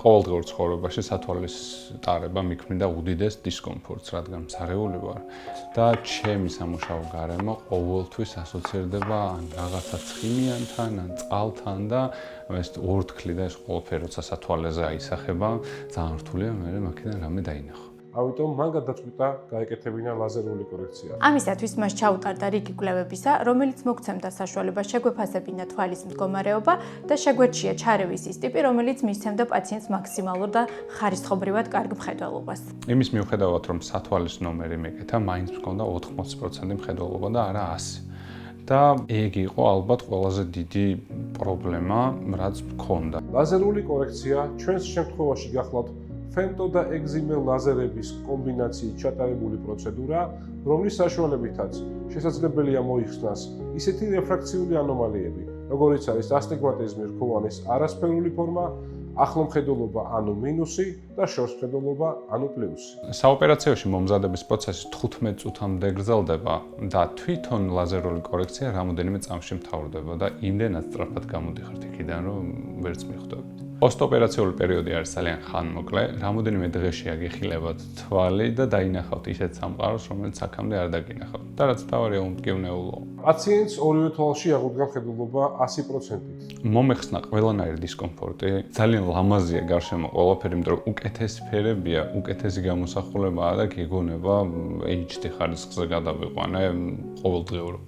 ყოველდღიურ ცხოვრებაში სათვალის ტარება მიქმნიდა უდიდეს დისკომფორტს, რადგან მცარეული ვარ და ჩემი სამუშაო გარემო ყოველთვის ასოცირდება ან რაღაცა ცხიმიანთან, ან წყალთან და ეს ორთქლი და ეს ყველაფერი როცა სათვალეზე აისახება, ძალიან რთულია მე მაქედან რამე დაინახო. ამიტომ მან გადაწყვიტა გაეკეთებინა ლაზერული კორექცია. ამისათვის მას ჩაუტარდა რიგი კვლევებისა, რომელიც მოგცემდა საშუალებას შეგვეფასებინა თვალის მდგომარეობა და შეგვერჩია ჩარევის ის ტიპი, რომელიც მისცემდა პაციენტს მაქსიმალურ და ხარისხობრივად კარგ მხედველობას. იმის მიუხედავად, რომ სათვალის ნომერი მეკეთა, მაინც მქონდა 80% მხედველობა და არა 100. და ეგ იყო ალბათ ყველაზე დიდი პრობლემა, რაც მქონდა. ლაზერული კორექცია ჩვენს შემთხვევაში გახლავთ ფემტო და ეგზიმელ ლაზერების კომბინაციით ჩატარებული პროცედურა, რომლის საშუალებითაც შესაძლებელია მოიხსნას ისეთი რეფრაქციული ანომალიები, როგორიც არის ასტიგმატიზმი რქოვანის არასფერული ფორმა, ახლო მხედველობა ანუ მინუსი და შორს მხედველობა ანუ პლუსი. საოპერაციოში მომზადების პროცესი 15 წუთამდე გრძელდება და თვითონ ლაზერული კორექცია რამოდენიმე წამში მთავრდება და იმდენად სწრაფად გამოდიხართ იქიდან, რომ ვერც მიხვდებით. პოსტოპერაციული პერიოდი არის ძალიან ხანმოკლე, რამოდენიმე დღეში აგიხილებათ თვალი და დაინახავთ ისეთ სამყაროს, რომელიც აქამდე არ დაგინახავთ. და რაც თავარია უმტკივნეულო. პაციენტს ორივე თვალში აღუდგა მხედველობა 100%-ით. მომეხსნა ყველანაირი დისკომფორტი, ძალიან ლამაზია გარშემო ყველაფერი, იმიტომ რომ უკეთესი ფერებია, უკეთესი გამოსახულებაა და გეგონება HD ხარისხზე გადავიყვანე ყოველდღიურ